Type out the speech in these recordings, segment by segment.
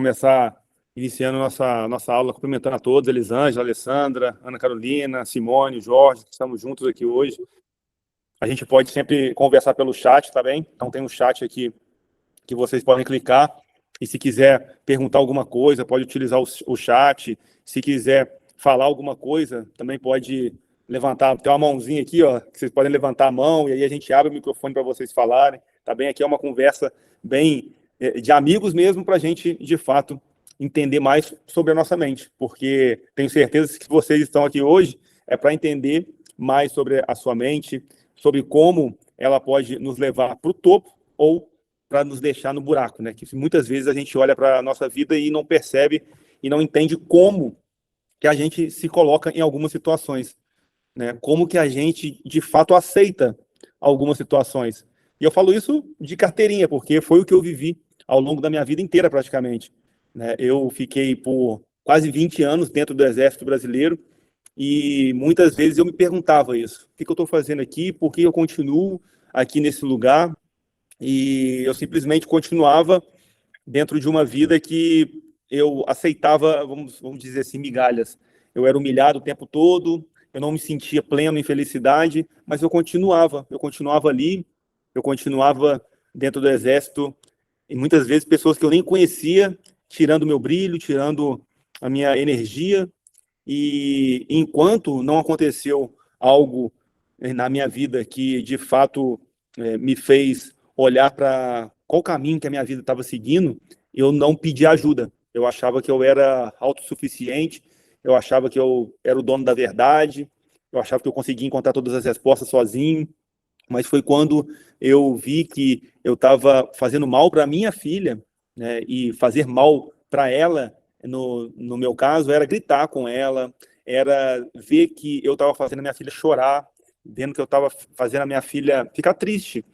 começar iniciando nossa aula, cumprimentando a todos, Elisângela, Alessandra, Ana Carolina, Simone, Jorge, que estamos juntos aqui hoje. A gente pode sempre conversar pelo chat, tá bem? Então tem um chat aqui que vocês podem clicar, e se quiser perguntar alguma coisa, pode utilizar o chat. Se quiser falar alguma coisa, também pode levantar, tem uma mãozinha aqui, ó, que vocês podem levantar a mão, e aí a gente abre o microfone para vocês falarem, tá bem? Aqui é uma conversa bem de amigos mesmo, para a gente, de fato, entender mais sobre a nossa mente, porque tenho certeza que vocês estão aqui hoje é para entender mais sobre a sua mente, sobre como ela pode nos levar para o topo ou para nos deixar no buraco, né? Que muitas vezes a gente olha para a nossa vida e não percebe e não entende como que a gente se coloca em algumas situações, né? Como que a gente, de fato, aceita algumas situações. E eu falo isso de carteirinha, porque foi o que eu vivi ao longo da minha vida inteira, praticamente, né? Eu fiquei por quase 20 anos dentro do Exército Brasileiro e muitas vezes eu me perguntava isso. O que eu estou fazendo aqui? Por que eu continuo aqui nesse lugar? E eu simplesmente continuava dentro de uma vida que eu aceitava, vamos dizer assim, migalhas. Eu era humilhado o tempo todo, eu não me sentia pleno em felicidade, mas eu continuava ali, eu continuava dentro do Exército, e muitas vezes pessoas que eu nem conhecia, tirando meu brilho, tirando a minha energia, e enquanto não aconteceu algo na minha vida que, de fato, me fez olhar para qual caminho que a minha vida estava seguindo, eu não pedi ajuda. Eu achava que eu era autossuficiente, eu achava que eu era o dono da verdade, eu achava que eu conseguia encontrar todas as respostas sozinho, mas foi quando eu vi que eu estava fazendo mal para minha filha, né, e fazer mal para ela, no meu caso, era gritar com ela, era ver que eu estava fazendo a minha filha chorar, vendo que eu estava fazendo a minha filha ficar triste.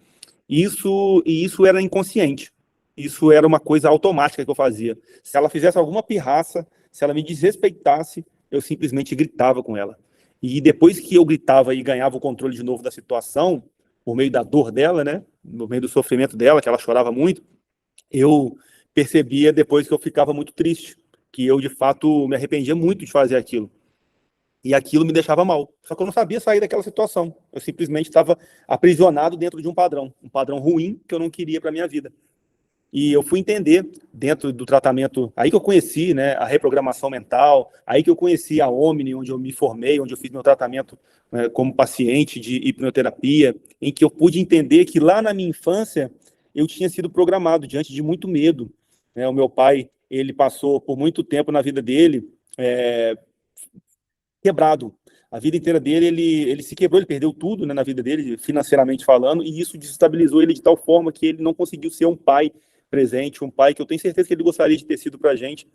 Isso era inconsciente. Isso era uma coisa automática que eu fazia. Se ela fizesse alguma pirraça, se ela me desrespeitasse, eu simplesmente gritava com ela. E depois que eu gritava e ganhava o controle de novo da situação, por meio da dor dela, né, por meio do sofrimento dela, que ela chorava muito, eu percebia depois que eu ficava muito triste, que eu de fato me arrependia muito de fazer aquilo. E aquilo me deixava mal. Só que eu não sabia sair daquela situação. Eu simplesmente estava aprisionado dentro de um padrão ruim que eu não queria para minha vida. E eu fui entender dentro do tratamento, aí que eu conheci, né, a reprogramação mental, aí que eu conheci a Omni, onde eu me formei, onde eu fiz meu tratamento, como paciente de hipnoterapia, em que eu pude entender que lá na minha infância eu tinha sido programado diante de muito medo, né? O meu pai, ele passou por muito tempo na vida dele quebrado. A vida inteira dele, ele se quebrou, ele perdeu tudo, né, na vida dele, financeiramente falando, e isso desestabilizou ele de tal forma que ele não conseguiu ser um pai presente, um pai que eu tenho certeza que ele gostaria de ter sido para a gente,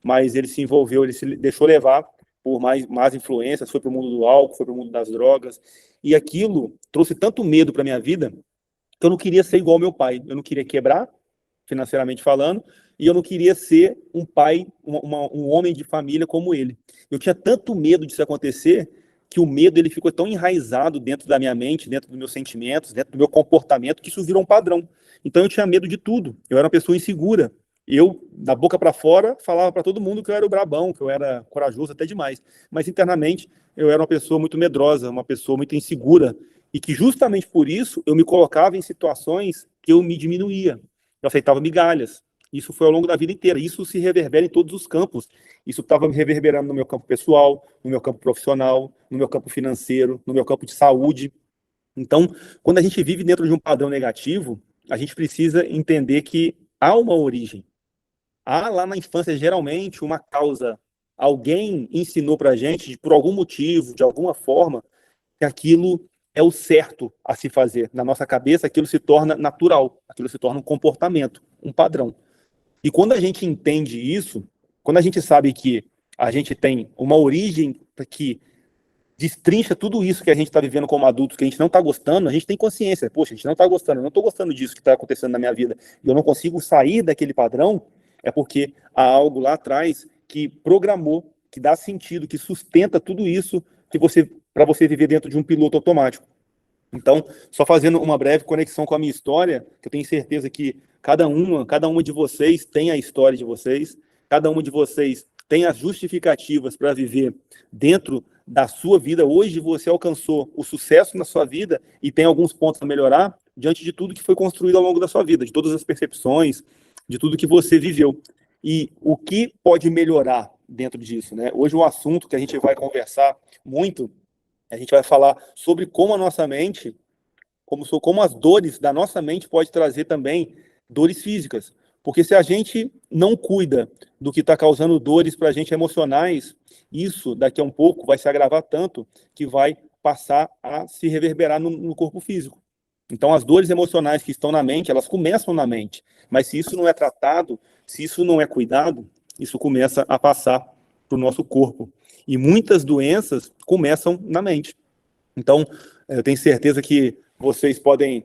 mas ele se envolveu, ele se deixou levar por más influências, foi para o mundo do álcool, foi para o mundo das drogas, e aquilo trouxe tanto medo para minha vida que eu não queria ser igual ao meu pai, eu não queria quebrar, financeiramente falando, e eu não queria ser um pai, um homem de família como ele. Eu tinha tanto medo disso acontecer que o medo ele ficou tão enraizado dentro da minha mente, dentro dos meus sentimentos, dentro do meu comportamento, que isso virou um padrão. Então eu tinha medo de tudo. Eu era uma pessoa insegura. Eu, da boca para fora, falava para todo mundo que eu era o brabão, que eu era corajoso até demais. Mas internamente eu era uma pessoa muito medrosa, uma pessoa muito insegura. E que justamente por isso eu me colocava em situações que eu me diminuía. Eu aceitava migalhas. Isso foi ao longo da vida inteira. Isso se reverbera em todos os campos. Isso estava me reverberando no meu campo pessoal, no meu campo profissional, no meu campo financeiro, no meu campo de saúde. Então, quando a gente vive dentro de um padrão negativo, a gente precisa entender que há uma origem. Há lá na infância, geralmente, uma causa. Alguém ensinou para a gente, por algum motivo, de alguma forma, que aquilo é o certo a se fazer. Na nossa cabeça, aquilo se torna natural, aquilo se torna um comportamento, um padrão. E quando a gente entende isso, quando a gente sabe que a gente tem uma origem que destrincha tudo isso que a gente está vivendo como adultos, que a gente não está gostando, a gente tem consciência. Poxa, a gente não está gostando, eu não estou gostando disso que está acontecendo na minha vida, e eu não consigo sair daquele padrão, é porque há algo lá atrás que programou, que dá sentido, que sustenta tudo isso que para você viver dentro de um piloto automático. Então, só fazendo uma breve conexão com a minha história, que eu tenho certeza que Cada uma de vocês tem a história de vocês, cada uma de vocês tem as justificativas para viver dentro da sua vida. Hoje você alcançou o sucesso na sua vida e tem alguns pontos a melhorar diante de tudo que foi construído ao longo da sua vida, de todas as percepções, de tudo que você viveu. E o que pode melhorar dentro disso, né? Hoje o assunto que a gente vai conversar muito, a gente vai falar sobre como a nossa mente, como as dores da nossa mente pode trazer também dores físicas. Porque se a gente não cuida do que está causando dores para a gente emocionais, isso daqui a um pouco vai se agravar tanto que vai passar a se reverberar no corpo físico. Então, as dores emocionais que estão na mente, elas começam na mente. Mas se isso não é tratado, se isso não é cuidado, isso começa a passar para o nosso corpo. E muitas doenças começam na mente. Então, eu tenho certeza que vocês podem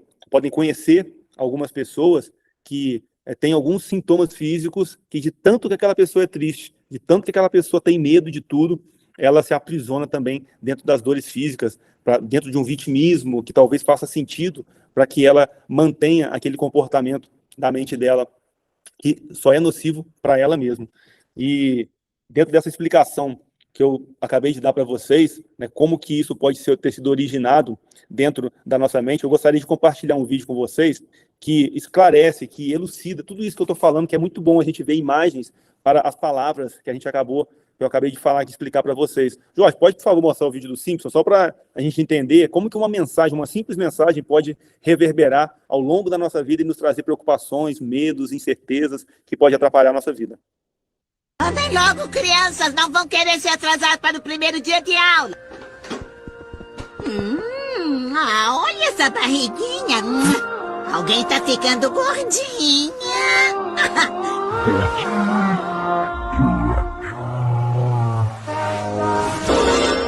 conhecer algumas pessoas que têm alguns sintomas físicos que, de tanto que aquela pessoa é triste, de tanto que aquela pessoa tem medo de tudo, ela se aprisiona também dentro das dores físicas, dentro de um vitimismo que talvez faça sentido para que ela mantenha aquele comportamento da mente dela que só é nocivo para ela mesma. E dentro dessa explicação que eu acabei de dar para vocês, né, como que isso pode ter sido originado dentro da nossa mente, eu gostaria de compartilhar um vídeo com vocês que esclarece, que elucida tudo isso que eu estou falando, que é muito bom a gente ver imagens para as palavras que eu acabei de falar, de explicar para vocês. Jorge, pode, por favor, mostrar o vídeo do Simpson, só para a gente entender como que uma mensagem, uma simples mensagem pode reverberar ao longo da nossa vida e nos trazer preocupações, medos, incertezas, que pode atrapalhar a nossa vida. Andem logo, crianças, não vão querer se atrasar para o primeiro dia de aula. Olha essa barriguinha. Alguém tá ficando gordinha.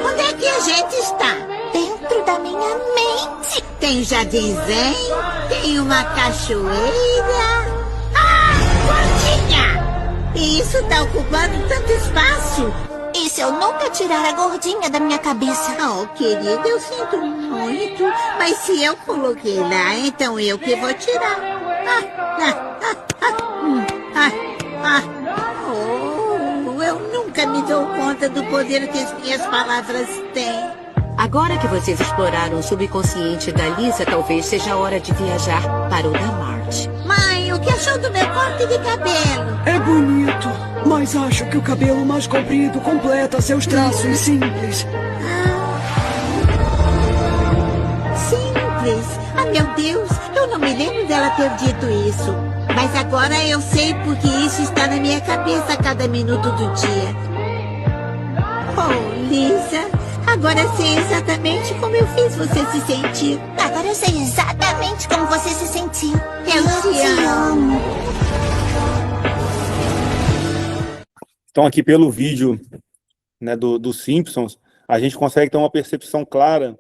Onde é que a gente está? Dentro da minha mente. Tem jardim zen, tem uma cachoeira. Gordinha! E isso tá ocupando tanto espaço. E se eu nunca tirar a gordinha da minha cabeça? Oh, querida, eu sinto muito. Mas se eu coloquei lá, então eu que vou tirar. Eu nunca me dou conta do poder que as minhas palavras têm. Agora que vocês exploraram o subconsciente da Lisa, talvez seja a hora de viajar para o da Marte. Mãe, o que achou do meu corte de cabelo? É bonito, mas acho que o cabelo mais comprido completa seus traços simples. Simples? Ah, meu Deus, eu não me lembro dela ter dito isso. Mas agora eu sei porque isso está na minha cabeça a cada minuto do dia. Oh, Lisa, agora sei exatamente como eu fiz você se sentir. Agora eu sei exatamente como você se sentiu. Eu te amo. Então, aqui pelo vídeo, né, do Simpsons, a gente consegue ter uma percepção clara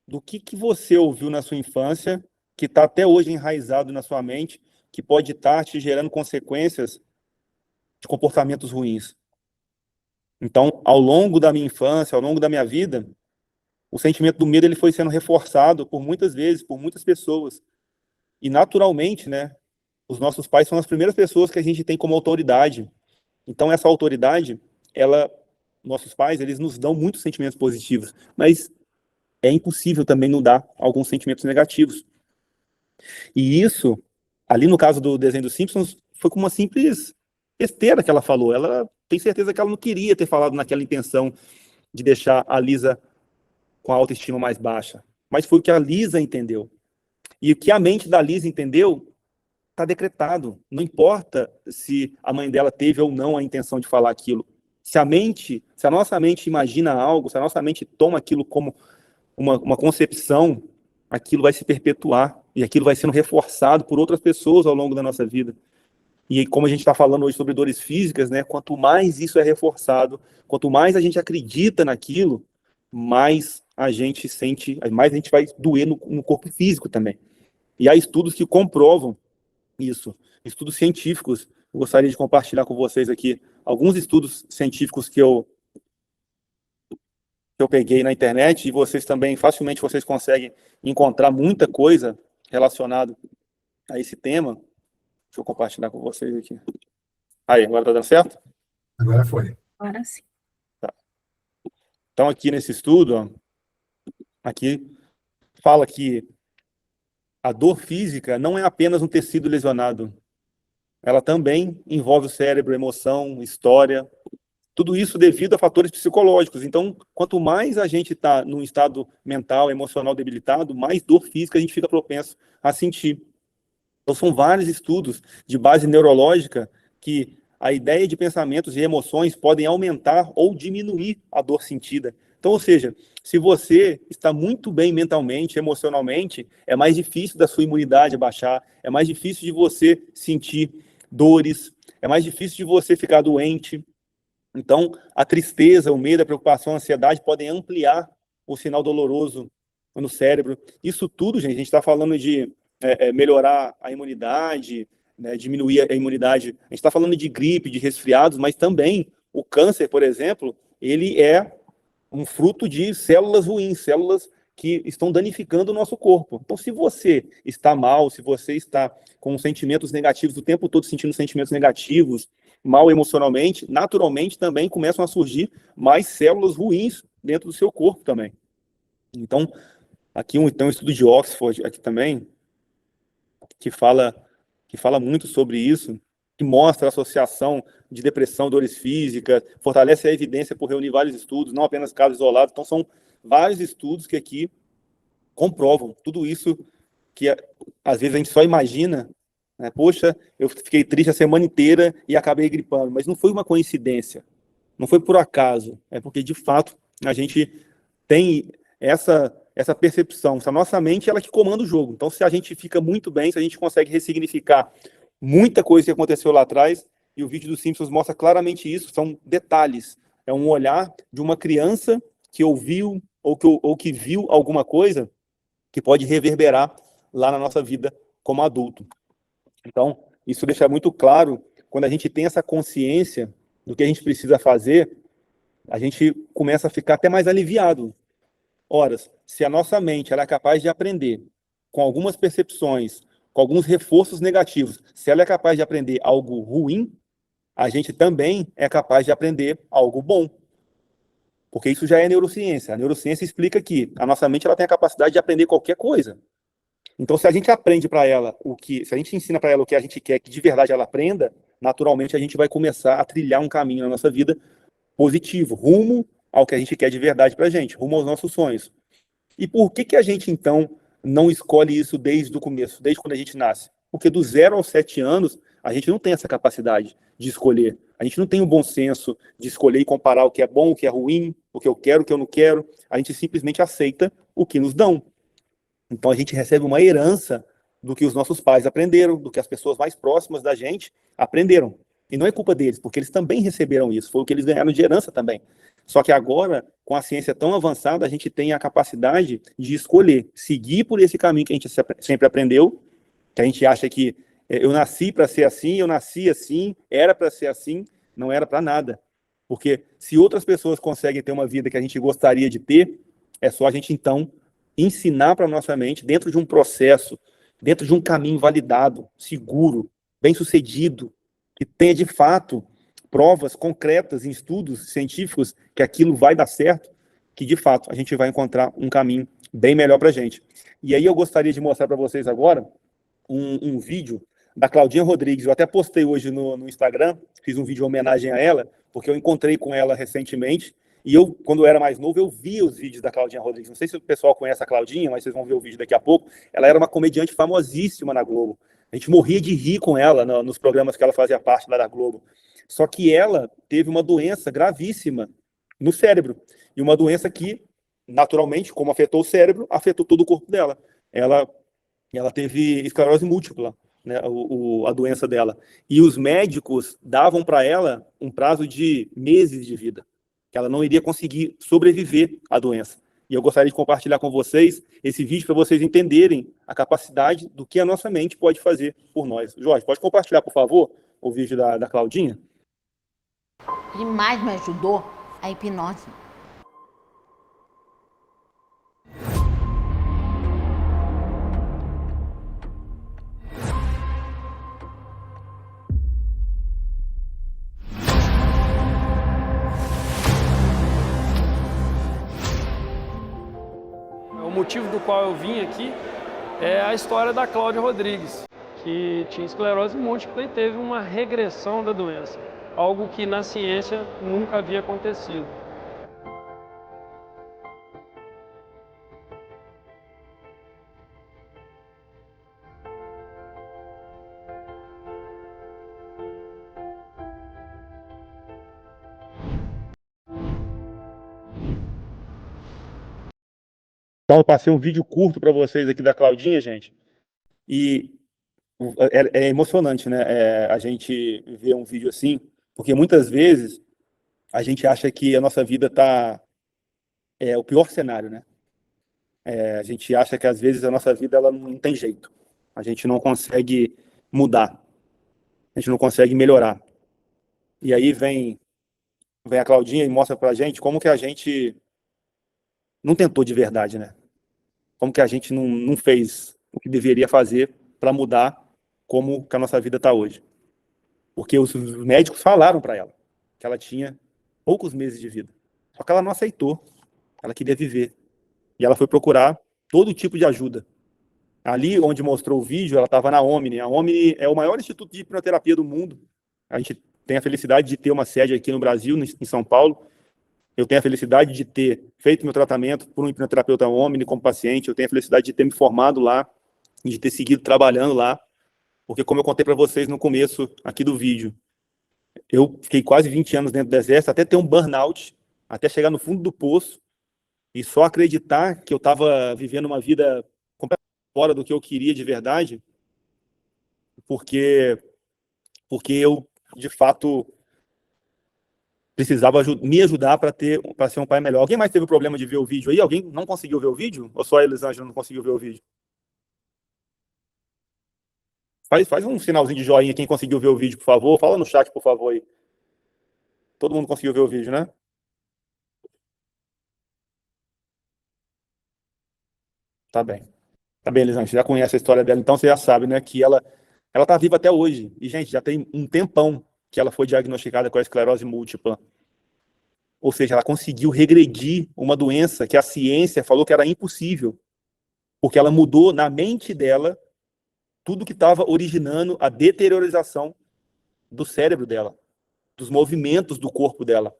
do que você ouviu na sua infância, que está até hoje enraizado na sua mente, que pode estar te gerando consequências de comportamentos ruins. Então, ao longo da minha infância, ao longo da minha vida, o sentimento do medo ele foi sendo reforçado por muitas vezes, por muitas pessoas. E, naturalmente, né, os nossos pais são as primeiras pessoas que a gente tem como autoridade. Então, essa autoridade, nossos pais, eles nos dão muitos sentimentos positivos, mas é impossível também não dar alguns sentimentos negativos. E isso, ali no caso do desenho dos Simpsons, foi com uma simples besteira que ela falou. Ela tem certeza que ela não queria ter falado naquela intenção de deixar a Lisa com a autoestima mais baixa. Mas foi o que a Lisa entendeu. E o que a mente da Lisa entendeu está decretado. Não importa se a mãe dela teve ou não a intenção de falar aquilo. Se a nossa mente imagina algo, se a nossa mente toma aquilo como uma concepção, aquilo vai se perpetuar e aquilo vai sendo reforçado por outras pessoas ao longo da nossa vida. E como a gente está falando hoje sobre dores físicas, né, quanto mais isso é reforçado, quanto mais a gente acredita naquilo, mais a gente sente, mais a gente vai doer no corpo físico também. E há estudos que comprovam isso, estudos científicos. Eu gostaria de compartilhar com vocês aqui alguns estudos científicos que eu peguei na internet, e vocês também, facilmente vocês conseguem encontrar muita coisa relacionada a esse tema. Deixa eu compartilhar com vocês aqui. Aí, agora tá dando certo? Agora foi. Agora sim. Então, aqui nesse estudo, ó, aqui fala que a dor física não é apenas um tecido lesionado. Ela também envolve o cérebro, emoção, história, tudo isso devido a fatores psicológicos. Então, quanto mais a gente está num estado mental, emocional debilitado, mais dor física a gente fica propenso a sentir. Então, são vários estudos de base neurológica que a ideia de pensamentos e emoções podem aumentar ou diminuir a dor sentida. Então, ou seja, se você está muito bem mentalmente, emocionalmente, é mais difícil da sua imunidade baixar, é mais difícil de você sentir dores, é mais difícil de você ficar doente. Então, a tristeza, o medo, a preocupação, a ansiedade podem ampliar o sinal doloroso no cérebro. Isso tudo, gente, a gente está falando de melhorar a imunidade, né, diminuir a imunidade. A gente está falando de gripe, de resfriados, mas também o câncer, por exemplo, ele é um fruto de células ruins, células que estão danificando o nosso corpo. Então, se você está mal, se você está com sentimentos negativos, o tempo todo sentindo sentimentos negativos, mal emocionalmente, naturalmente também começam a surgir mais células ruins dentro do seu corpo também. Então, aqui um estudo de Oxford aqui também, que fala muito sobre isso, que mostra a associação de depressão, dores físicas, fortalece a evidência por reunir vários estudos, não apenas casos isolados. Então, são vários estudos que aqui comprovam tudo isso que, às vezes, a gente só imagina, né? Poxa, eu fiquei triste a semana inteira e acabei gripando. Mas não foi uma coincidência, não foi por acaso. É porque, de fato, a gente tem essa percepção. A nossa mente, ela que comanda o jogo. Então, se a gente fica muito bem, se a gente consegue ressignificar muita coisa que aconteceu lá atrás, e o vídeo dos Simpsons mostra claramente isso, são detalhes. É um olhar de uma criança que ouviu ou que viu alguma coisa que pode reverberar lá na nossa vida como adulto. Então, isso deixa muito claro, quando a gente tem essa consciência do que a gente precisa fazer, a gente começa a ficar até mais aliviado. Ora, se a nossa mente ela é capaz de aprender com algumas percepções, com alguns reforços negativos, se ela é capaz de aprender algo ruim, a gente também é capaz de aprender algo bom. Porque isso já é neurociência. A neurociência explica que a nossa mente ela tem a capacidade de aprender qualquer coisa. Então, se a gente aprende para ela se a gente ensina para ela o que a gente quer que de verdade ela aprenda, naturalmente a gente vai começar a trilhar um caminho na nossa vida positivo, rumo ao que a gente quer de verdade para a gente, rumo aos nossos sonhos. E por que a gente, então, não escolhe isso desde o começo, desde quando a gente nasce? Porque do 0 aos 7 anos, a gente não tem essa capacidade de escolher. A gente não tem o bom senso de escolher e comparar o que é bom, o que é ruim, o que eu quero, o que eu não quero. A gente simplesmente aceita o que nos dão. Então, a gente recebe uma herança do que os nossos pais aprenderam, do que as pessoas mais próximas da gente aprenderam. E não é culpa deles, porque eles também receberam isso. Foi o que eles ganharam de herança também. Só que agora, com a ciência tão avançada, a gente tem a capacidade de escolher, seguir por esse caminho que a gente sempre aprendeu, que a gente acha que eu nasci para ser assim, eu nasci assim, era para ser assim, não era para nada. Porque se outras pessoas conseguem ter uma vida que a gente gostaria de ter, é só a gente, então, ensinar para a nossa mente, dentro de um processo, dentro de um caminho validado, seguro, bem-sucedido, que tenha, de fato, provas concretas em estudos científicos que aquilo vai dar certo, que, de fato, a gente vai encontrar um caminho bem melhor para a gente. E aí eu gostaria de mostrar para vocês agora um vídeo da Claudinha Rodrigues. Eu até postei hoje no Instagram, fiz um vídeo em homenagem a ela, porque eu encontrei com ela recentemente, e eu, quando eu era mais novo, eu via os vídeos da Claudinha Rodrigues. Não sei se o pessoal conhece a Claudinha, mas vocês vão ver o vídeo daqui a pouco. Ela era uma comediante famosíssima na Globo. A gente morria de rir com ela nos programas que ela fazia parte lá da Globo. Só que ela teve uma doença gravíssima no cérebro. E uma doença que, naturalmente, como afetou o cérebro, afetou todo o corpo dela. Ela teve esclerose múltipla, né, a doença dela. E os médicos davam para ela um prazo de meses de vida, que ela não iria conseguir sobreviver à doença. E eu gostaria de compartilhar com vocês esse vídeo para vocês entenderem a capacidade do que a nossa mente pode fazer por nós. Jorge, pode compartilhar, por favor, o vídeo da Claudinha? O que mais me ajudou a hipnose. motivo do qual eu vim aqui é a história da Cláudia Rodrigues, que tinha esclerose múltipla e teve uma regressão da doença, algo que na ciência nunca havia acontecido. Então, eu passei um vídeo curto para vocês aqui da Claudinha, gente, e é emocionante, né? A gente ver um vídeo assim, porque muitas vezes a gente acha que a nossa vida tá o pior cenário, né? A gente acha que às vezes a nossa vida ela não tem jeito, a gente não consegue mudar, a gente não consegue melhorar. E aí vem a Claudinha e mostra pra gente como que a gente não tentou de verdade, né? Como que a gente não fez o que deveria fazer para mudar como que a nossa vida está hoje. Porque os médicos falaram para ela que ela tinha poucos meses de vida. Só que ela não aceitou. Ela queria viver. E ela foi procurar todo tipo de ajuda. Ali onde mostrou o vídeo, ela estava na Omni. A Omni é o maior instituto de hipnoterapia do mundo. A gente tem a felicidade de ter uma sede aqui no Brasil, em São Paulo. Eu tenho a felicidade de ter feito meu tratamento por um hipnoterapeuta Omni como paciente. Eu tenho a felicidade de ter me formado lá, de ter seguido trabalhando lá. Porque, como eu contei para vocês no começo aqui do vídeo, eu fiquei quase 20 anos dentro do exército, até ter um burnout, até chegar no fundo do poço, e só acreditar que eu estava vivendo uma vida completamente fora do que eu queria de verdade, porque eu, de fato, precisava me ajudar para ser um pai melhor. Alguém mais teve o problema de ver o vídeo aí? Alguém não conseguiu ver o vídeo? Ou só a Elisângela não conseguiu ver o vídeo? Faz um sinalzinho de joinha quem conseguiu ver o vídeo, por favor. Fala no chat, por favor, aí. Todo mundo conseguiu ver o vídeo, né? Tá bem. Tá bem, Elisângela. Você já conhece a história dela, então você já sabe, né? Que ela tá viva até hoje. E, gente, já tem um tempão que ela foi diagnosticada com a esclerose múltipla. Ou seja, ela conseguiu regredir uma doença que a ciência falou que era impossível. Porque ela mudou na mente dela tudo que estava originando a deteriorização do cérebro dela, dos movimentos do corpo dela.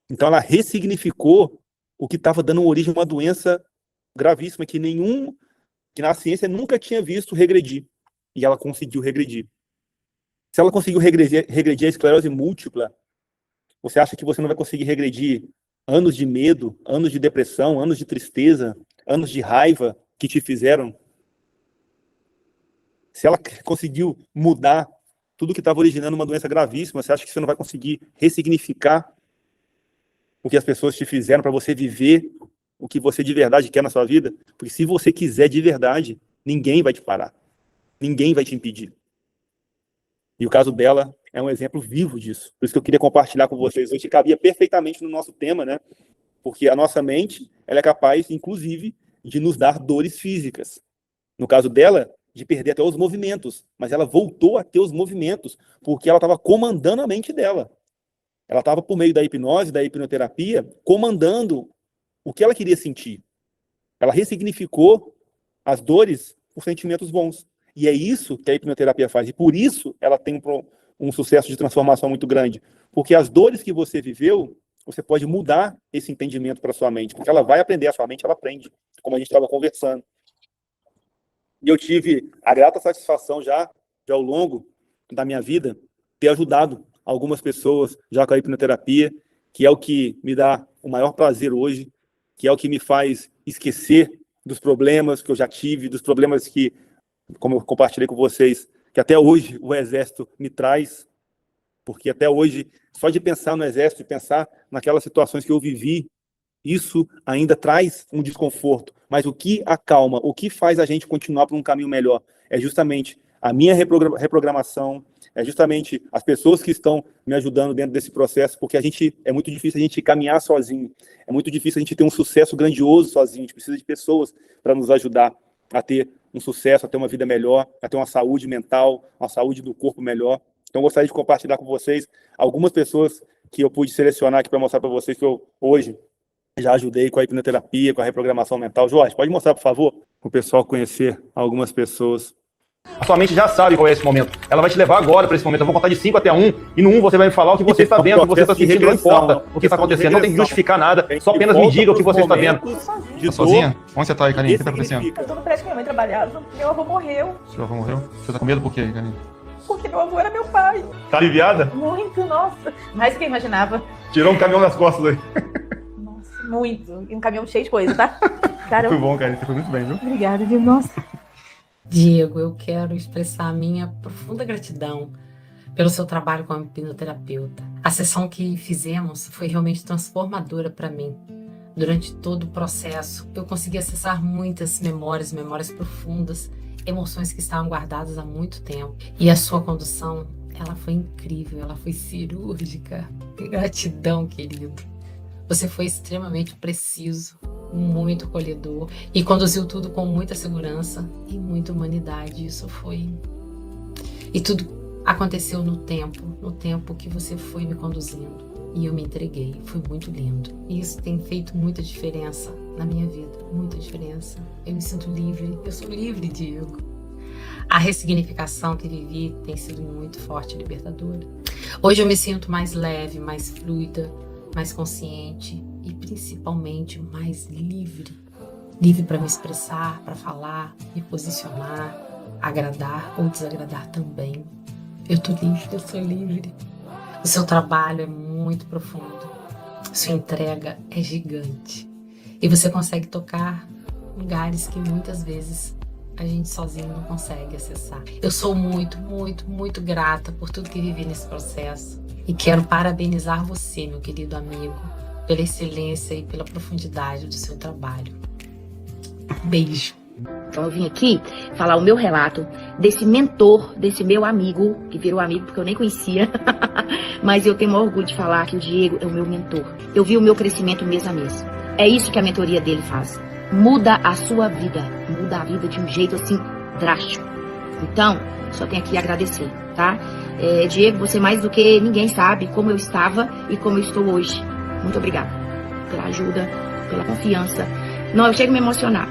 Então ela ressignificou o que estava dando origem a uma doença gravíssima que na ciência nunca tinha visto regredir. E ela conseguiu regredir. Se ela conseguiu regredir a esclerose múltipla, você acha que você não vai conseguir regredir anos de medo, anos de depressão, anos de tristeza, anos de raiva que te fizeram? Se ela conseguiu mudar tudo que estava originando uma doença gravíssima, você acha que você não vai conseguir ressignificar o que as pessoas te fizeram para você viver o que você de verdade quer na sua vida? Porque se você quiser de verdade, ninguém vai te parar. Ninguém vai te impedir. E o caso dela é um exemplo vivo disso. Por isso que eu queria compartilhar com vocês hoje, que cabia perfeitamente no nosso tema, né? Porque a nossa mente, ela é capaz, inclusive, de nos dar dores físicas. No caso dela, de perder até os movimentos, mas ela voltou a ter os movimentos, porque ela estava comandando a mente dela. Ela estava, por meio da hipnose, da hipnoterapia, comandando o que ela queria sentir. Ela ressignificou as dores por sentimentos bons. E é isso que a hipnoterapia faz. E por isso ela tem um sucesso de transformação muito grande. Porque as dores que você viveu, você pode mudar esse entendimento para sua mente. Porque ela vai aprender, a sua mente ela aprende, como a gente estava conversando. E eu tive a grata satisfação já ao longo da minha vida, ter ajudado algumas pessoas já com a hipnoterapia, que é o que me dá o maior prazer hoje, que é o que me faz esquecer dos problemas que eu já tive, dos problemas que, como eu compartilhei com vocês, que até hoje o Exército me traz, porque até hoje, só de pensar no Exército, de pensar naquelas situações que eu vivi, isso ainda traz um desconforto. Mas o que acalma, o que faz a gente continuar por um caminho melhor, é justamente a minha reprogramação, é justamente as pessoas que estão me ajudando dentro desse processo, porque é muito difícil a gente caminhar sozinho, é muito difícil a gente ter um sucesso grandioso sozinho, a gente precisa de pessoas para nos ajudar a ter um sucesso, a ter uma vida melhor, a ter uma saúde mental, uma saúde do corpo melhor. Então, eu gostaria de compartilhar com vocês algumas pessoas que eu pude selecionar aqui para mostrar para vocês que eu hoje Já ajudei com a hipnoterapia, com a reprogramação mental. Jorge, pode mostrar, por favor, para o pessoal conhecer algumas pessoas. A sua mente já sabe qual é esse momento. Ela vai te levar agora para esse momento. Eu vou contar de 5 até 1, e no 1 você vai me falar o que você está vendo, o que você está sentindo, não importa o que está acontecendo, não tem que justificar nada, só apenas me diga o que você está vendo. Tá sozinha? Onde você tá aí, Karine? O que tá acontecendo? Eu tô no prédio que minha mãe trabalhava. Meu avô morreu. Seu avô morreu? Você tá com medo por quê, Karine? Porque meu avô era meu pai. Tá aliviada? Muito, nossa. Mais do que eu imaginava. Tirou um caminhão das costas aí. Nossa, muito. E um caminhão cheio de coisa, tá? Cara, Foi bom, Karine. Você foi muito bem, viu? Obrigada, viu? Nossa. Diego, eu quero expressar a minha profunda gratidão pelo seu trabalho como hipnoterapeuta. A sessão que fizemos foi realmente transformadora para mim. Durante todo o processo, eu consegui acessar muitas memórias profundas, emoções que estavam guardadas há muito tempo. E a sua condução, ela foi incrível, ela foi cirúrgica. Gratidão, querido. Você foi extremamente preciso, muito acolhedor e conduziu tudo com muita segurança e muita humanidade. Isso foi... E tudo aconteceu no tempo que você foi me conduzindo. E eu me entreguei. Foi muito lindo. E isso tem feito muita diferença na minha vida. Muita diferença. Eu me sinto livre. Eu sou livre, Diego. A ressignificação que vivi tem sido muito forte e libertadora. Hoje eu me sinto mais leve, mais fluida, mais consciente e principalmente mais livre. Livre para me expressar, para falar, me posicionar, agradar ou desagradar também. Eu tô livre, eu sou livre. O seu trabalho é muito profundo. Sua entrega é gigante. E você consegue tocar lugares que muitas vezes a gente sozinho não consegue acessar. Eu sou muito grata por tudo que vivi nesse processo. E quero parabenizar você, meu querido amigo, pela excelência e pela profundidade do seu trabalho. Beijo. Então eu vim aqui falar o meu relato desse mentor, desse meu amigo, que virou amigo porque eu nem conhecia, mas eu tenho orgulho de falar que o Diego é o meu mentor. Eu vi o meu crescimento mês a mês. É isso que a mentoria dele faz. Muda a sua vida, muda a vida de um jeito assim drástico. Então, só tenho aqui a agradecer, tá? Diego, você mais do que ninguém sabe como eu estava e como eu estou hoje. Muito obrigada pela ajuda, pela confiança. Não, eu chego a me emocionar.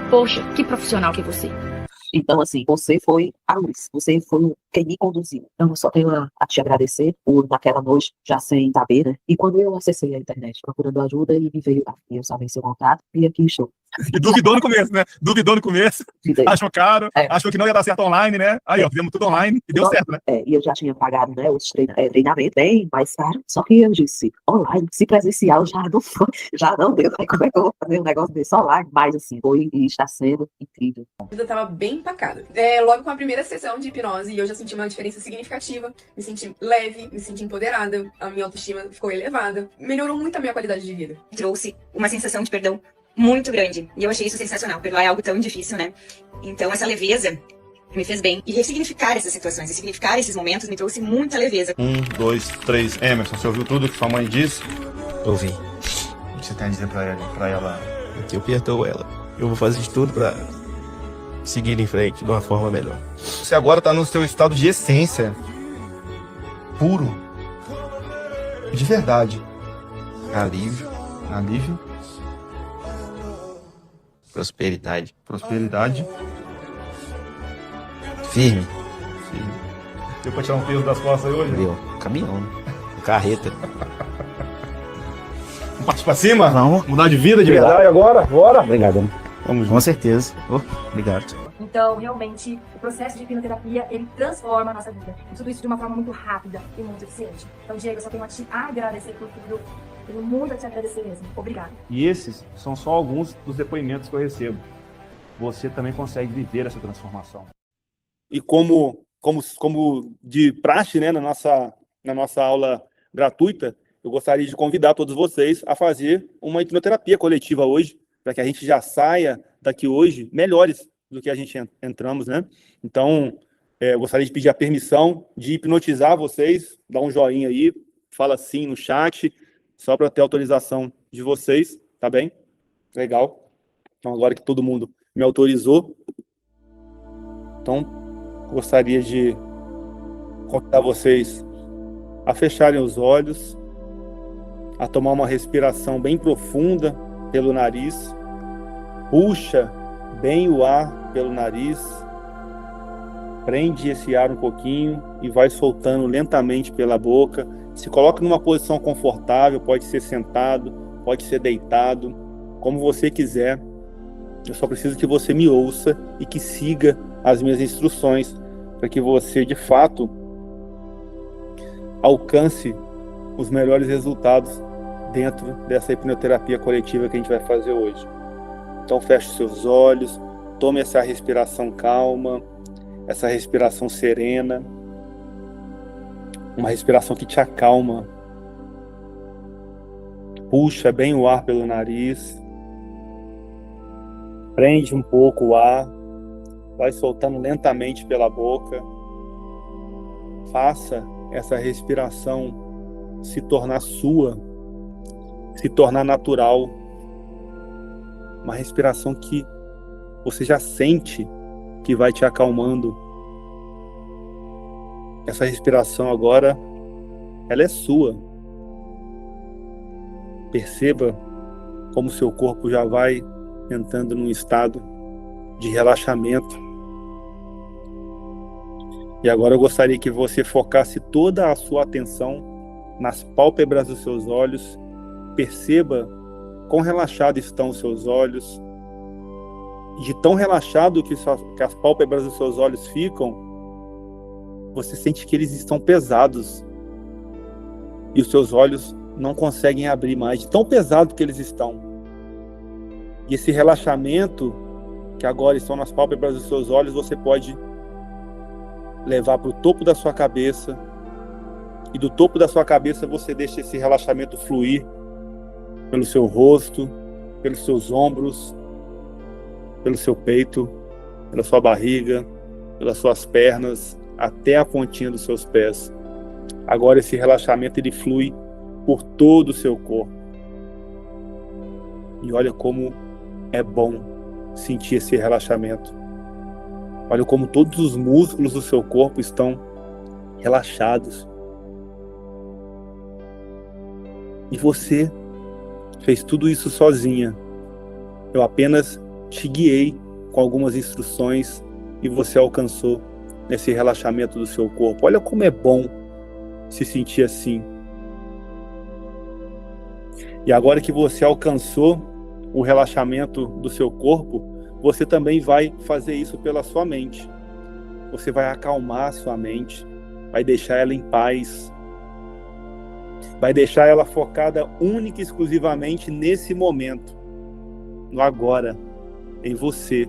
Poxa, que profissional que é você. Então, assim, você foi a luz, você foi quem me conduziu. Então, eu só tenho a te agradecer por naquela noite, já sem saber, né? E quando eu acessei a internet procurando ajuda, ele me veio lá. E eu salvei seu contato e aqui estou. E duvidou no começo, né? Duvidou no começo, achou caro, achou que não ia dar certo online, né? Aí, ó, fizemos tudo online e deu certo, né? E eu já tinha pagado, né, os treinamento bem mais caro, só que eu disse, online, se presencial já não foi, já não deu, né? Como é que eu vou fazer um negócio desse online? Mas, assim, foi e está sendo incrível. Eu tava bem empacada. Logo com a primeira sessão de hipnose, eu já senti uma diferença significativa, me senti leve, me senti empoderada, a minha autoestima ficou elevada, melhorou muito a minha qualidade de vida. Trouxe uma sensação de perdão muito grande. E eu achei isso sensacional. Perdoar é algo tão difícil, né? Então, essa leveza me fez bem. E ressignificar essas situações, ressignificar esses momentos me trouxe muita leveza. 1, 2, 3. Emerson, você ouviu tudo que sua mãe disse? Ouvi. O que você tem a dizer pra ela? Eu perdoo ela. Eu vou fazer de tudo pra seguir em frente de uma forma melhor. Você agora tá no seu estado de essência. Puro. De verdade. Alívio. Alívio. Prosperidade. Prosperidade. Firme. Deu pra tirar um peso das costas aí hoje? Deu. Caminhão, né? Carreta. Vamos partir pra cima? Vamos. Mudar de vida de verdade agora? Bora? Obrigado. Vamos junto. Com certeza. Obrigado. Então, realmente, o processo de hipnoterapia, ele transforma a nossa vida. E tudo isso de uma forma muito rápida e muito eficiente. Então, Diego, eu só tenho a te agradecer por tudo. Tenho muito a te agradecer mesmo. Obrigada. E esses são só alguns dos depoimentos que eu recebo. Você também consegue viver essa transformação. E como de praxe, né, na nossa aula gratuita, eu gostaria de convidar todos vocês a fazer uma hipnoterapia coletiva hoje, para que a gente já saia daqui hoje melhores do que a gente entramos, né? Então, eu gostaria de pedir a permissão de hipnotizar vocês, dá um joinha aí, fala sim no chat, só para ter autorização de vocês, tá bem? Legal. Então, agora que todo mundo me autorizou, então, gostaria de convidar vocês a fecharem os olhos a tomar uma respiração bem profunda pelo nariz. Puxa bem o ar pelo nariz. Prende esse ar um pouquinho e vai soltando lentamente pela boca. Se coloque numa posição confortável, pode ser sentado, pode ser deitado, como você quiser. Eu só preciso que você me ouça e que siga as minhas instruções para que você, de fato, alcance os melhores resultados dentro dessa hipnoterapia coletiva que a gente vai fazer hoje. Então feche seus olhos, tome essa respiração calma, essa respiração serena, uma respiração que te acalma. Puxa bem o ar pelo nariz, prende um pouco o ar, vai soltando lentamente pela boca. Faça essa respiração se tornar sua, se tornar natural. Uma respiração que você já sente que vai te acalmando. Essa respiração agora, ela é sua. Perceba como seu corpo já vai entrando num estado de relaxamento. E agora eu gostaria que você focasse toda a sua atenção nas pálpebras dos seus olhos. Perceba quão relaxados estão os seus olhos. De tão relaxado que as pálpebras dos seus olhos ficam, você sente que eles estão pesados. E os seus olhos não conseguem abrir mais, de tão pesado que eles estão. E esse relaxamento que agora estão nas pálpebras dos seus olhos, você pode levar para o topo da sua cabeça. E do topo da sua cabeça você deixa esse relaxamento fluir pelo seu rosto, pelos seus ombros, pelo seu peito, pela sua barriga, pelas suas pernas, até a pontinha dos seus pés. Agora esse relaxamento ele flui por todo o seu corpo. E olha como é bom sentir esse relaxamento. Olha como todos os músculos do seu corpo estão relaxados. E você fez tudo isso sozinha. Eu apenas te guiei com algumas instruções e você alcançou esse relaxamento do seu corpo. Olha como é bom se sentir assim. E agora que você alcançou o relaxamento do seu corpo, você também vai fazer isso pela sua mente. Você vai acalmar a sua mente, vai deixar ela em paz, vai deixar ela focada única e exclusivamente nesse momento, no agora, em você.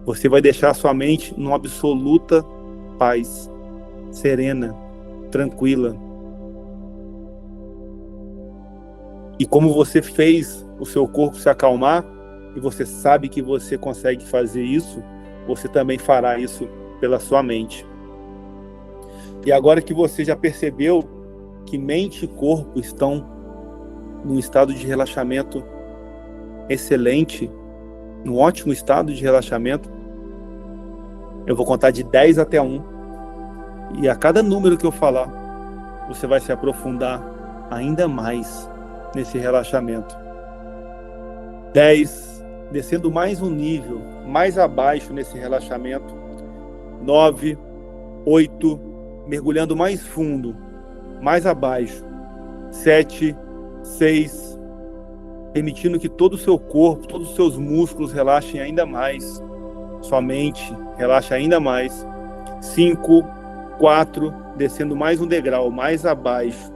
Você vai deixar a sua mente numa absoluta paz, serena, tranquila. E como você fez o seu corpo se acalmar, e você sabe que você consegue fazer isso, você também fará isso pela sua mente. E agora que você já percebeu que mente e corpo estão num estado de relaxamento excelente, num ótimo estado de relaxamento, eu vou contar de 10 até 1. E a cada número que eu falar, você vai se aprofundar ainda mais nesse relaxamento. 10, descendo mais um nível, mais abaixo nesse relaxamento. 9, 8, mergulhando mais fundo, mais abaixo. 7, 6, permitindo que todo o seu corpo, todos os seus músculos relaxem ainda mais. Sua mente relaxa ainda mais. 5, 4, descendo mais um degrau, mais abaixo.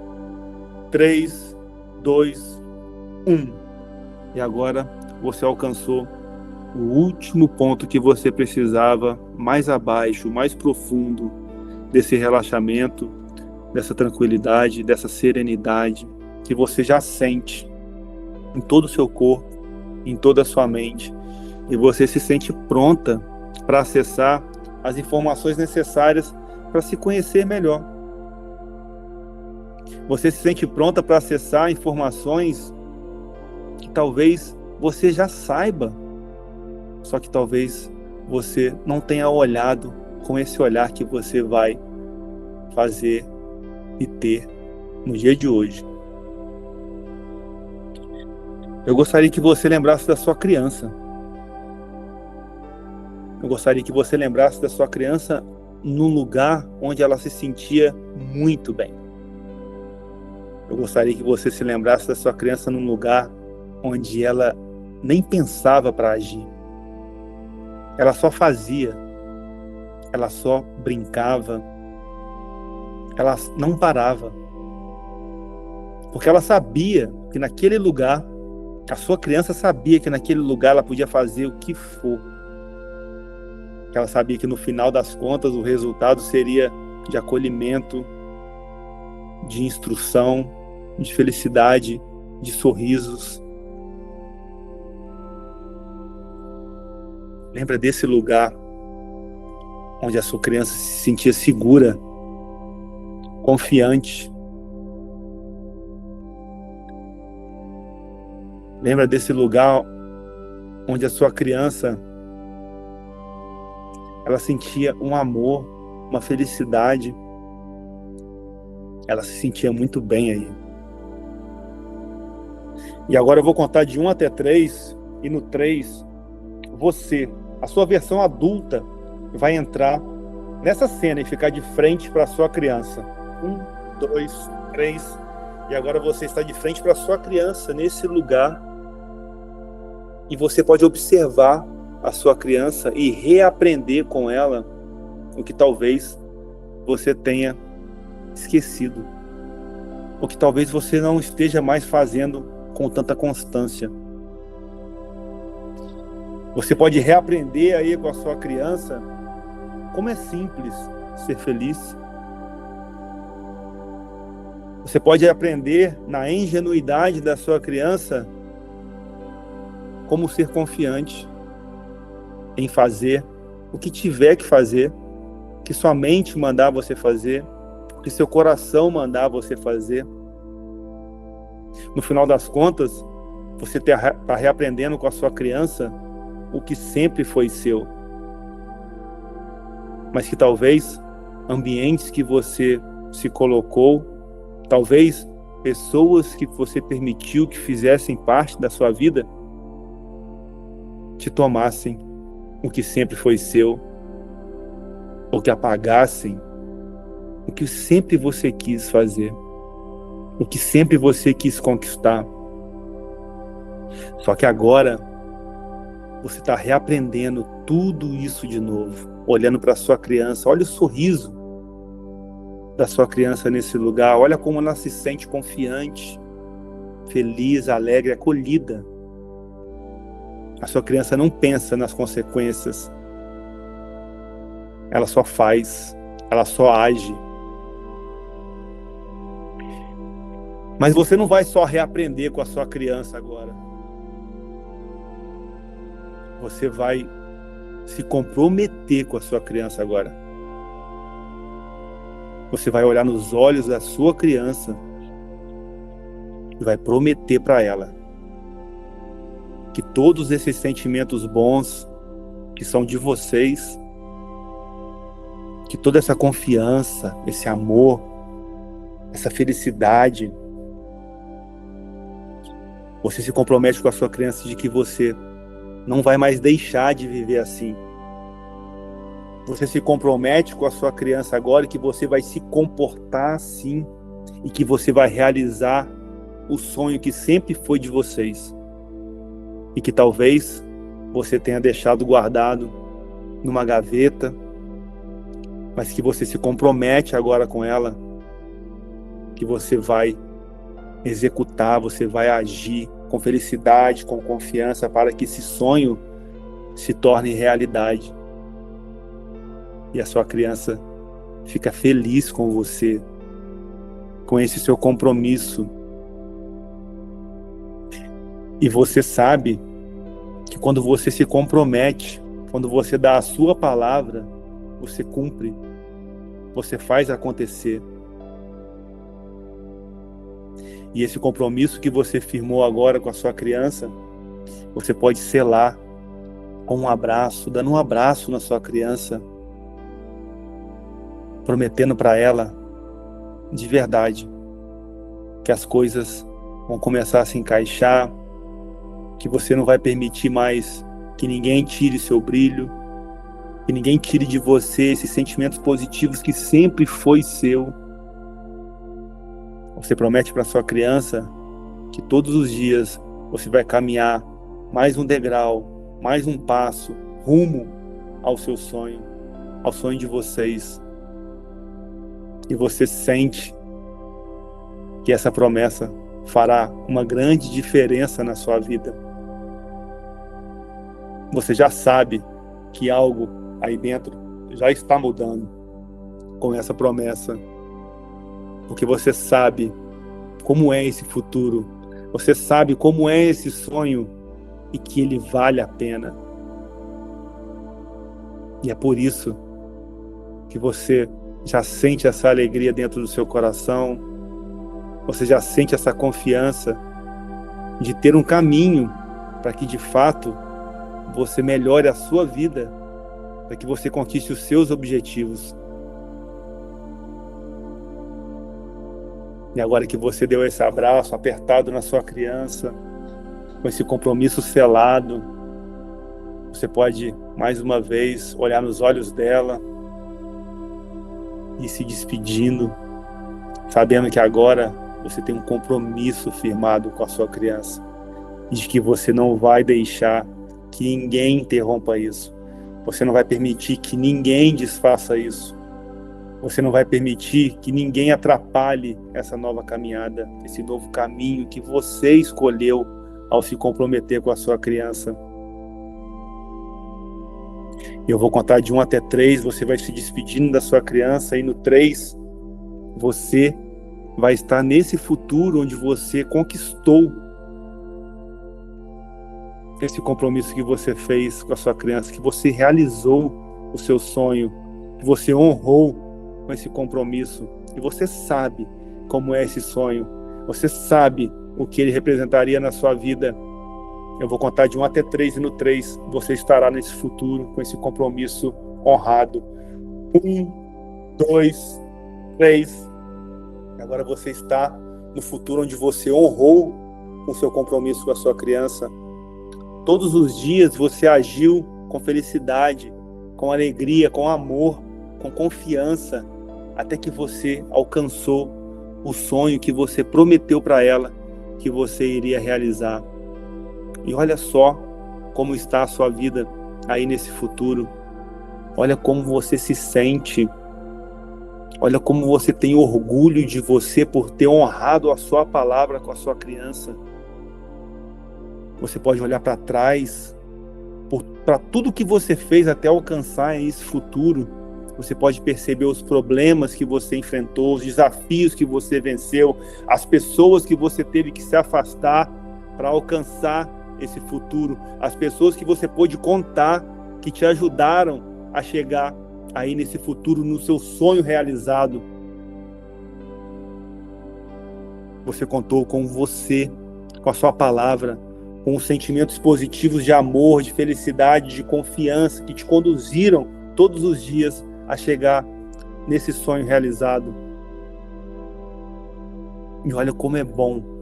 3, 2, 1. E agora você alcançou o último ponto que você precisava, mais abaixo, mais profundo desse relaxamento, dessa tranquilidade, dessa serenidade que você já sente em todo o seu corpo, em toda a sua mente. E você se sente pronta para acessar as informações necessárias para se conhecer melhor. Você se sente pronta para acessar informações que talvez você já saiba, só que talvez você não tenha olhado com esse olhar que você vai fazer e ter no dia de hoje. Eu gostaria que você lembrasse da sua criança. Eu gostaria que você lembrasse da sua criança num lugar onde ela se sentia muito bem. Eu gostaria que você se lembrasse da sua criança num lugar onde ela nem pensava para agir. Ela só fazia. Ela só brincava. Ela não parava. Porque ela sabia que naquele lugar, a sua criança sabia que naquele lugar ela podia fazer o que for. Ela sabia que no final das contas o resultado seria de acolhimento, de instrução, de felicidade, de sorrisos. Lembra desse lugar onde a sua criança se sentia segura, confiante. Lembra desse lugar onde a sua criança ela sentia um amor, uma felicidade. Ela se sentia muito bem aí. E agora eu vou contar de 1 até 3, e no 3, você, a sua versão adulta, vai entrar nessa cena e ficar de frente para a sua criança. 1, 2, 3. E agora você está de frente para a sua criança nesse lugar. E você pode observar a sua criança e reaprender com ela o que talvez você tenha esquecido. O que talvez você não esteja mais fazendo com tanta constância. Você pode reaprender aí com a sua criança como é simples ser feliz. Você pode aprender na ingenuidade da sua criança como ser confiante em fazer o que tiver que fazer, que sua mente mandar você fazer, o que seu coração mandar você fazer. No final das contas, você está reaprendendo com a sua criança o que sempre foi seu, mas que talvez ambientes que você se colocou, talvez pessoas que você permitiu que fizessem parte da sua vida, te tomassem o que sempre foi seu, ou que apagassem o que sempre você quis fazer, o que sempre você quis conquistar. Só que agora você está reaprendendo tudo isso de novo, olhando para a sua criança. Olha o sorriso da sua criança nesse lugar, olha como ela se sente confiante, feliz, alegre, acolhida. A sua criança não pensa nas consequências. Ela só faz, ela só age. Mas você não vai só reaprender com a sua criança agora. Você vai se comprometer com a sua criança agora. Você vai olhar nos olhos da sua criança e vai prometer para ela que todos esses sentimentos bons que são de vocês, que toda essa confiança, esse amor, essa felicidade, você se compromete com a sua criança de que você não vai mais deixar de viver assim. Você se compromete com a sua criança agora que você vai se comportar assim e que você vai realizar o sonho que sempre foi de vocês e que talvez você tenha deixado guardado numa gaveta, mas que você se compromete agora com ela, que você vai executar, você vai agir com felicidade, com confiança, para que esse sonho se torne realidade. E a sua criança fica feliz com você, com esse seu compromisso. E você sabe que quando você se compromete, quando você dá a sua palavra, você cumpre, você faz acontecer. E esse compromisso que você firmou agora com a sua criança, você pode selar com um abraço, dando um abraço na sua criança, prometendo para ela de verdade, que as coisas vão começar a se encaixar, que você não vai permitir mais que ninguém tire seu brilho, que ninguém tire de você esses sentimentos positivos que sempre foi seu. Você promete para sua criança que todos os dias você vai caminhar mais um degrau, mais um passo rumo ao seu sonho, ao sonho de vocês. E você sente que essa promessa fará uma grande diferença na sua vida. Você já sabe que algo aí dentro já está mudando com essa promessa, porque você sabe como é esse futuro, você sabe como é esse sonho e que ele vale a pena. E é por isso que você já sente essa alegria dentro do seu coração, você já sente essa confiança de ter um caminho para que de fato você melhore a sua vida, para que você conquiste os seus objetivos. E agora que você deu esse abraço apertado na sua criança, com esse compromisso selado, você pode mais uma vez olhar nos olhos dela e se despedindo, sabendo que agora você tem um compromisso firmado com a sua criança, e de que você não vai deixar que ninguém interrompa isso. Você não vai permitir que ninguém desfaça isso. Você não vai permitir que ninguém atrapalhe essa nova caminhada, esse novo caminho que você escolheu ao se comprometer com a sua criança. Eu vou contar de 1 até 3, você vai se despedindo da sua criança, e no 3, você vai estar nesse futuro onde você conquistou esse compromisso que você fez com a sua criança, que você realizou o seu sonho, que você honrou com esse compromisso, e você sabe como é esse sonho, você sabe o que ele representaria na sua vida. Eu vou contar de 1 até 3, e no 3 você estará nesse futuro com esse compromisso honrado. 1, 2, 3. Agora você está no futuro onde você honrou o seu compromisso com a sua criança. Todos os dias você agiu com felicidade, com alegria, com amor, com confiança, até que você alcançou o sonho que você prometeu para ela que você iria realizar. E olha só como está a sua vida aí nesse futuro. Olha como você se sente. Olha como você tem orgulho de você por ter honrado a sua palavra com a sua criança. Você pode olhar para trás, para tudo que você fez até alcançar esse futuro. Você pode perceber os problemas que você enfrentou, os desafios que você venceu, as pessoas que você teve que se afastar para alcançar esse futuro, as pessoas que você pôde contar, que te ajudaram a chegar aí nesse futuro, no seu sonho realizado. Você contou com você, com a sua palavra, com os sentimentos positivos de amor, de felicidade, de confiança, que te conduziram todos os dias a chegar nesse sonho realizado. E olha como é bom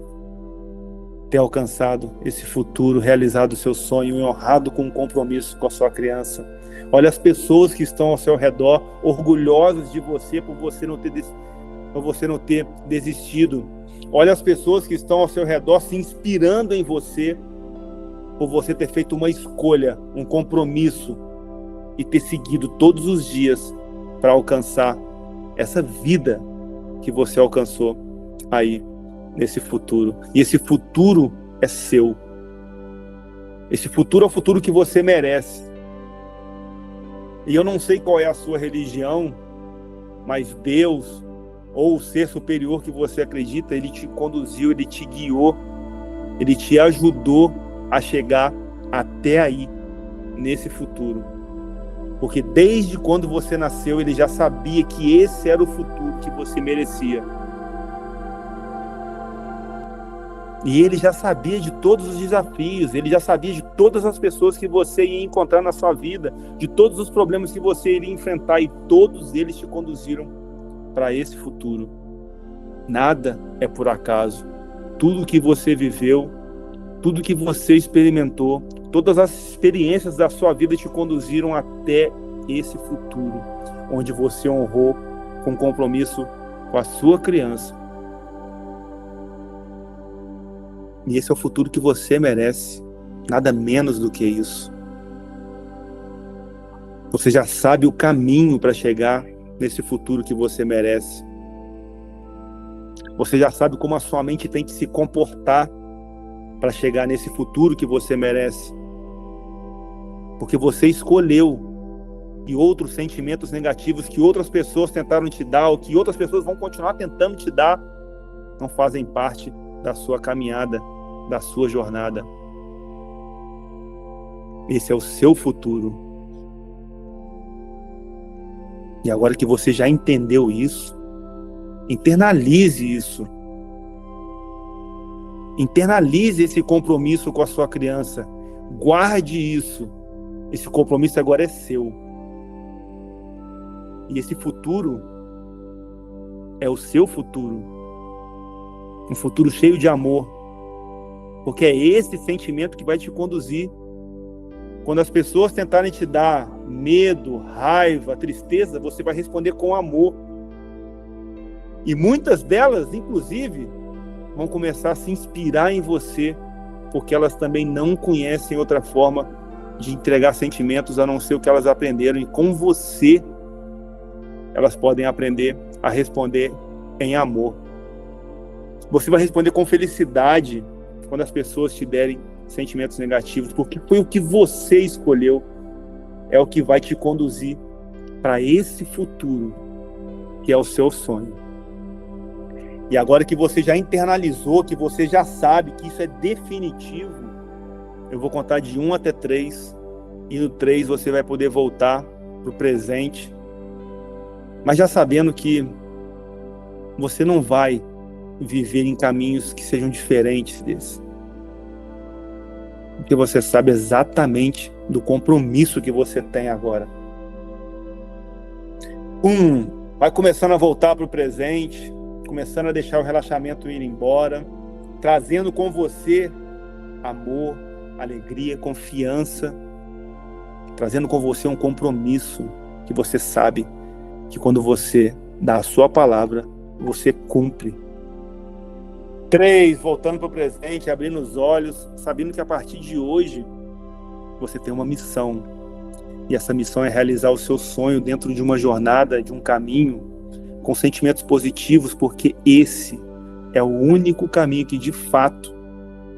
ter alcançado esse futuro, realizado o seu sonho e honrado com um compromisso com a sua criança. Olha as pessoas que estão ao seu redor, orgulhosas de você por você não ter desistido. Olha as pessoas que estão ao seu redor se inspirando em você por você ter feito uma escolha, um compromisso e ter seguido todos os dias para alcançar essa vida que você alcançou aí nesse futuro. E esse futuro é seu. Esse futuro é o futuro que você merece. E eu não sei qual é a sua religião, mas Deus, ou o ser superior que você acredita, ele te conduziu, ele te guiou, ele te ajudou a chegar até aí, nesse futuro. Porque desde quando você nasceu, ele já sabia que esse era o futuro que você merecia. E ele já sabia de todos os desafios, ele já sabia de todas as pessoas que você ia encontrar na sua vida, de todos os problemas que você iria enfrentar, e todos eles te conduziram para esse futuro. Nada é por acaso. Tudo que você viveu, tudo que você experimentou, todas as experiências da sua vida te conduziram até esse futuro, onde você honrou com compromisso com a sua criança. E esse é o futuro que você merece, nada menos do que isso. Você já sabe o caminho para chegar nesse futuro que você merece. Você já sabe como a sua mente tem que se comportar para chegar nesse futuro que você merece. Porque você escolheu, e outros sentimentos negativos que outras pessoas tentaram te dar, ou que outras pessoas vão continuar tentando te dar, não fazem parte da sua caminhada, da sua jornada. Esse é o seu futuro. E agora que você já entendeu isso, internalize isso. Internalize esse compromisso com a sua criança. Guarde isso. Esse compromisso agora é seu. E esse futuro é o seu futuro. Um futuro cheio de amor. Porque é esse sentimento que vai te conduzir. Quando as pessoas tentarem te dar medo, raiva, tristeza, você vai responder com amor. E muitas delas, inclusive, vão começar a se inspirar em você, porque elas também não conhecem outra forma de entregar sentimentos a não ser o que elas aprenderam. E com você, elas podem aprender a responder em amor. Você vai responder com felicidade quando as pessoas te derem sentimentos negativos, porque foi o que você escolheu, é o que vai te conduzir para esse futuro, que é o seu sonho. E agora que você já internalizou, que você já sabe que isso é definitivo, eu vou contar de 1 até 3, e no 3 você vai poder voltar para o presente, mas já sabendo que você não vai viver em caminhos que sejam diferentes desse. Porque você sabe exatamente do compromisso que você tem agora. Vai começando a voltar para o presente, começando a deixar o relaxamento ir embora, trazendo com você amor, alegria, confiança, trazendo com você um compromisso que você sabe que quando você dá a sua palavra, você cumpre. 3, voltando para o presente, abrindo os olhos, sabendo que a partir de hoje você tem uma missão. E essa missão é realizar o seu sonho dentro de uma jornada, de um caminho, com sentimentos positivos, porque esse é o único caminho que de fato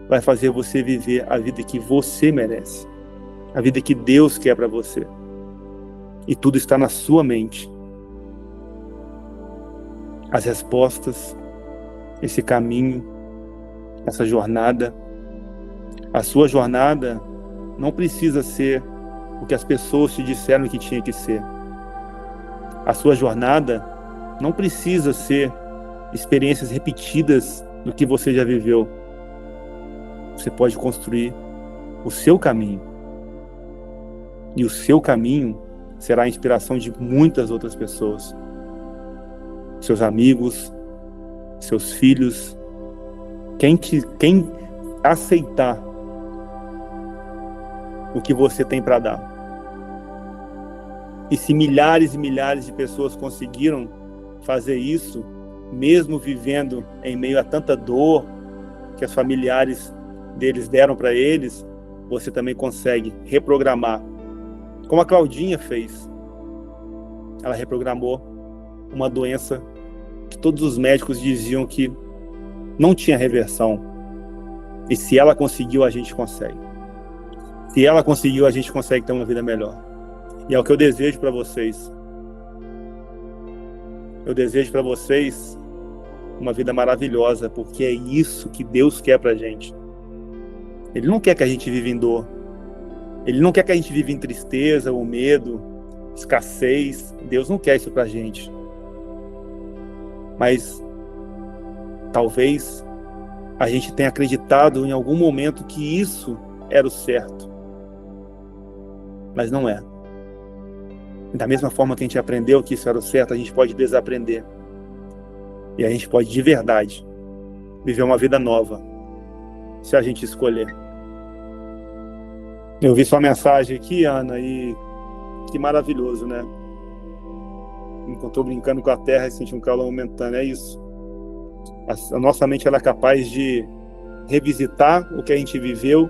vai fazer você viver a vida que você merece, a vida que Deus quer para você. E tudo está na sua mente. As respostas, esse caminho, essa jornada. A sua jornada não precisa ser o que as pessoas te disseram que tinha que ser. A sua jornada não precisa ser experiências repetidas do que você já viveu. Você pode construir o seu caminho. E o seu caminho será a inspiração de muitas outras pessoas. Seus amigos, seus filhos, quem aceitar o que você tem para dar. E se milhares e milhares de pessoas conseguiram fazer isso, mesmo vivendo em meio a tanta dor que os familiares deles deram para eles, você também consegue reprogramar. Como a Claudinha fez. Ela reprogramou uma doença que todos os médicos diziam que não tinha reversão. E se ela conseguiu, a gente consegue. Se ela conseguiu, a gente consegue ter uma vida melhor. E é o que eu desejo para vocês. Eu desejo para vocês uma vida maravilhosa, porque é isso que Deus quer pra gente. Ele não quer que a gente viva em dor. Ele não quer que a gente viva em tristeza ou medo, escassez. Deus não quer isso pra gente. Mas talvez a gente tenha acreditado em algum momento que isso era o certo. Mas não é. Da mesma forma que a gente aprendeu que isso era o certo, a gente pode desaprender. E a gente pode, de verdade, viver uma vida nova, se a gente escolher. Eu vi sua mensagem aqui, Ana, e que maravilhoso, né? Enquanto estou brincando com a terra e senti um calor momentâneo, é isso. A nossa mente ela é capaz de revisitar o que a gente viveu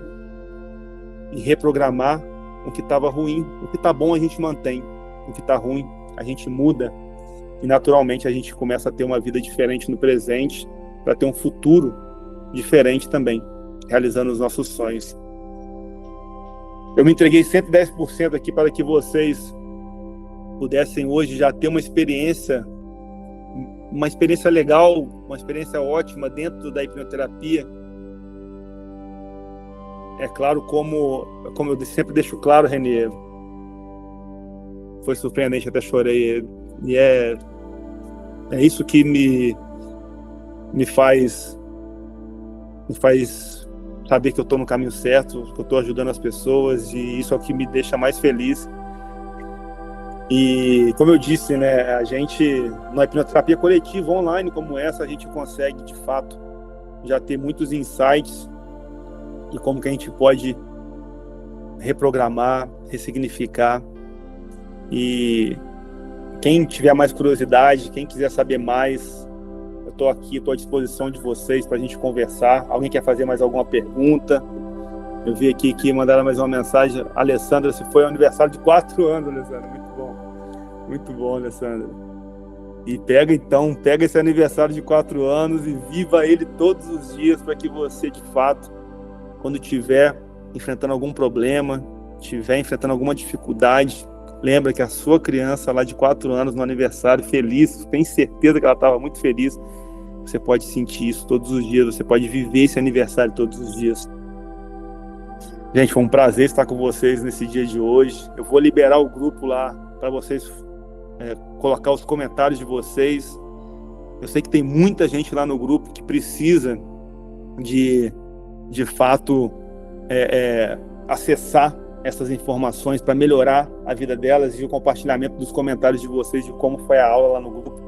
e reprogramar o que estava ruim. O que está bom a gente mantém, o que está ruim a gente muda. E naturalmente a gente começa a ter uma vida diferente no presente, para ter um futuro diferente também, realizando os nossos sonhos. Eu me entreguei 110% aqui para que vocês pudessem hoje já ter uma experiência legal, uma experiência ótima dentro da hipnoterapia. É claro, como eu sempre deixo claro, Renê, foi surpreendente, até chorei, e é isso que me faz saber que eu estou no caminho certo, que eu estou ajudando as pessoas, e isso é o que me deixa mais feliz. E como eu disse, né, a gente, na hipnoterapia coletiva online como essa, a gente consegue, de fato, já ter muitos insights de como que a gente pode reprogramar, ressignificar. E quem tiver mais curiosidade, quem quiser saber mais, eu estou aqui, estou à disposição de vocês para a gente conversar. Alguém quer fazer mais alguma pergunta? Eu vi aqui que mandaram mais uma mensagem. Alessandra, se foi aniversário de 4 anos, Alessandra. Muito bom, Alessandra. E pega esse aniversário de 4 anos e viva ele todos os dias, para que você, de fato, quando estiver enfrentando algum problema, estiver enfrentando alguma dificuldade, lembra que a sua criança lá de 4 anos no aniversário, feliz, tem certeza que ela estava muito feliz. Você pode sentir isso todos os dias, você pode viver esse aniversário todos os dias. Gente, foi um prazer estar com vocês nesse dia de hoje. Eu vou liberar o grupo lá para vocês colocar os comentários de vocês. Eu sei que tem muita gente lá no grupo que precisa de fato acessar essas informações para melhorar a vida delas, e o compartilhamento dos comentários de vocês de como foi a aula lá no grupo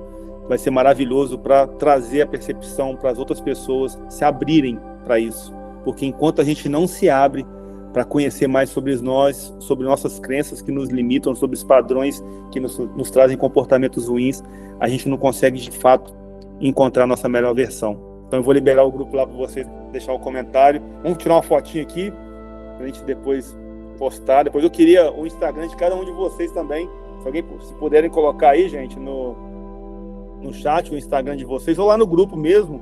vai ser maravilhoso para trazer a percepção para as outras pessoas se abrirem para isso, porque enquanto a gente não se abre para conhecer mais sobre nós, sobre nossas crenças que nos limitam, sobre os padrões que nos trazem comportamentos ruins, a gente não consegue, de fato, encontrar a nossa melhor versão. Então eu vou liberar o grupo lá para vocês deixar o comentário. Vamos tirar uma fotinha aqui, para a gente depois postar. Depois eu queria o Instagram de cada um de vocês também. Se puderem colocar aí, gente, no chat, o Instagram de vocês, ou lá no grupo mesmo,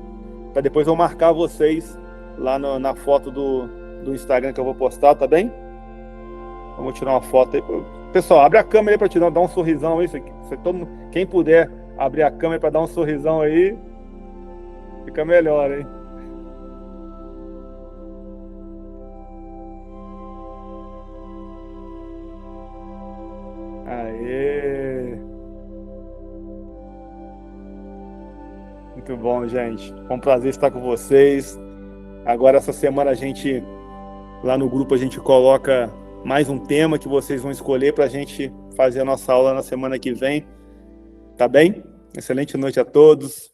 para depois eu marcar vocês lá na foto do Instagram que eu vou postar, tá bem? Vamos tirar uma foto aí. Pessoal, abre a câmera aí para dar um sorrisão aí. Quem puder abrir a câmera para dar um sorrisão aí, fica melhor, hein? Aê! Muito bom, gente. Foi um prazer estar com vocês. Agora, essa semana, lá no grupo, a gente coloca mais um tema que vocês vão escolher para a gente fazer a nossa aula na semana que vem. Tá bem? Excelente noite a todos.